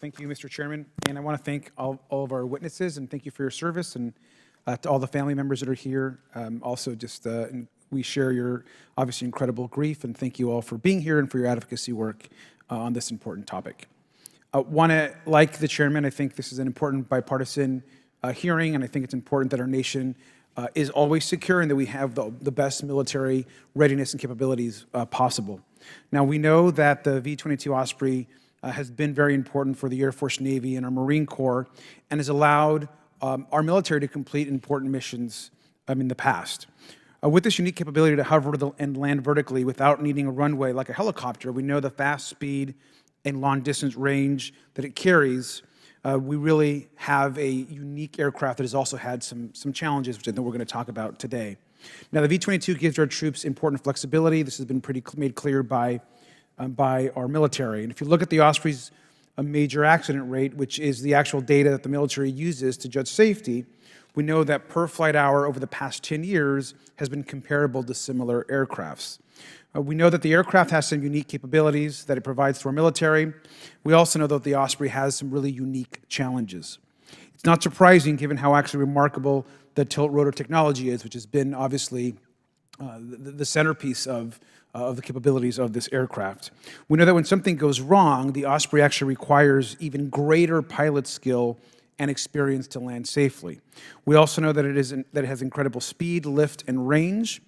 Thank you, Mr. Chairman. And I want to thank all of our witnesses, and thank you for your service, and to all the family members that are here. We share your obviously incredible grief, and thank you all for being here and for your advocacy work on this important topic. Like the chairman, I think this is an important bipartisan hearing, and I think it's important that our nation is always secure and that we have the best military readiness and capabilities possible. Now, we know that the V-22 Osprey has been very important for the Air Force, Navy, and our Marine Corps, and has allowed our military to complete important missions in the past. With this unique capability to hover and land vertically without needing a runway like a helicopter, we know the fast speed and long distance range that it carries. We really have a unique aircraft that has also had some challenges, which I think we're going to talk about today. Now, the V-22 gives our troops important flexibility. This has been made clear by our military. And if you look at the Osprey's major accident rate, which is the actual data that the military uses to judge safety, we know that per flight hour over the past 10 years has been comparable to similar aircrafts. We know that the aircraft has some unique capabilities that it provides to our military. We also know that the Osprey has some really unique challenges. It's not surprising given how actually remarkable the tilt rotor technology is, which has been obviously the centerpiece of the capabilities of this aircraft. We know that when something goes wrong, the Osprey actually requires even greater pilot skill and experience to land safely. We also know that it has incredible speed, lift, and range.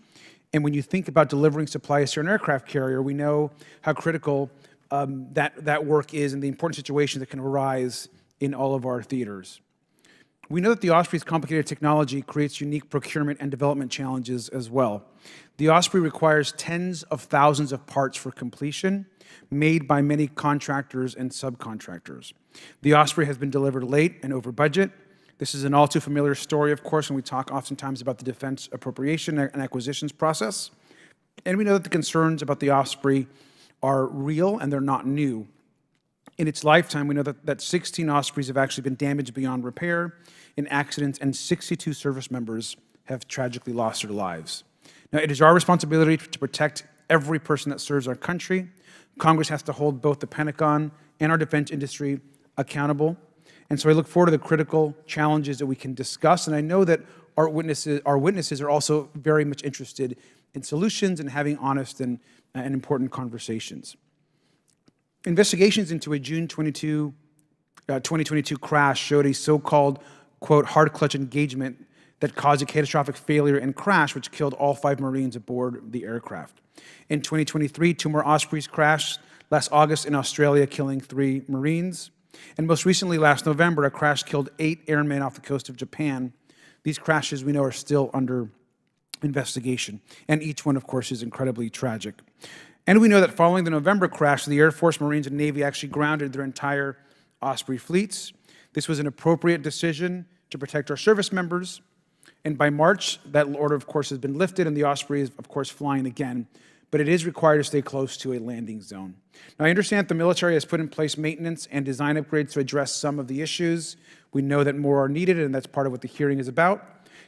And when you think about delivering supplies to an aircraft carrier, we know how critical that work is and the important situations that can arise in all of our theaters. We know that the Osprey's complicated technology creates unique procurement and development challenges as well. The Osprey requires tens of thousands of parts for completion, made by many contractors and subcontractors. The Osprey has been delivered late and over budget. This is an all too familiar story, of course, when we talk oftentimes about the defense appropriation and acquisitions process. And we know that the concerns about the Osprey are real and they're not new. In its lifetime, we know that 16 Ospreys have actually been damaged beyond repair in accidents, and 62 service members have tragically lost their lives. Now, it is our responsibility to protect every person that serves our country. Congress has to hold both the Pentagon and our defense industry accountable. And so I look forward to the critical challenges that we can discuss. And I know that our witnesses are also very much interested in solutions and having honest and important conversations. Investigations into a June 2022 crash showed a so-called, quote, hard clutch engagement that caused a catastrophic failure and crash, which killed all 5 Marines aboard the aircraft. In 2023, 2 more Ospreys crashed last August in Australia, killing 3 Marines. And most recently, last November, a crash killed 8 airmen off the coast of Japan. These crashes, we know, are still under investigation. And each one, of course, is incredibly tragic. And we know that following the November crash, the Air Force, Marines, and Navy actually grounded their entire Osprey fleets. This was an appropriate decision to protect our service members. And by March, that order, of course, has been lifted, and the Osprey is, of course, flying again. But it is required to stay close to a landing zone. Now, I understand the military has put in place maintenance and design upgrades to address some of the issues. We know that more are needed, and that's part of what the hearing is about.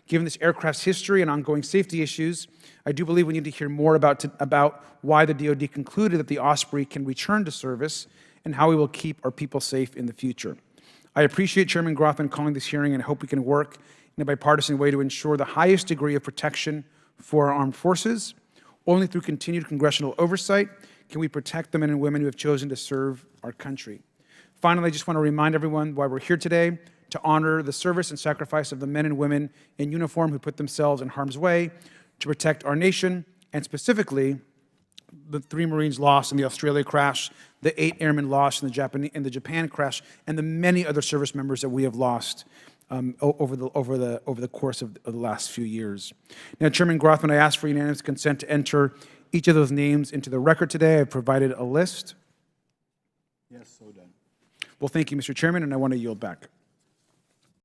Given this aircraft's history and ongoing safety issues, I do believe we need to hear more about why the DoD concluded that the Osprey can return to service and how we will keep our people safe in the future. I appreciate Chairman Grothman calling this hearing, and I hope we can work in a bipartisan way to ensure the highest degree of protection for our armed forces. Only through continued congressional oversight can we protect the men and women who have chosen to serve our country. Finally, I just want to remind everyone why we're here today, to honor the service and sacrifice of the men and women in uniform who put themselves in harm's way to protect our nation, and specifically the 3 Marines lost in the Australia crash, the 8 airmen lost in the Japan crash, and the many other service members that we have lost over the course of the last few years. Now, Chairman Grothman, I ask for unanimous consent to enter each of those names into the record today. I've provided a list. Yes, so done. Well, thank you, Mr. Chairman, and I want to yield back.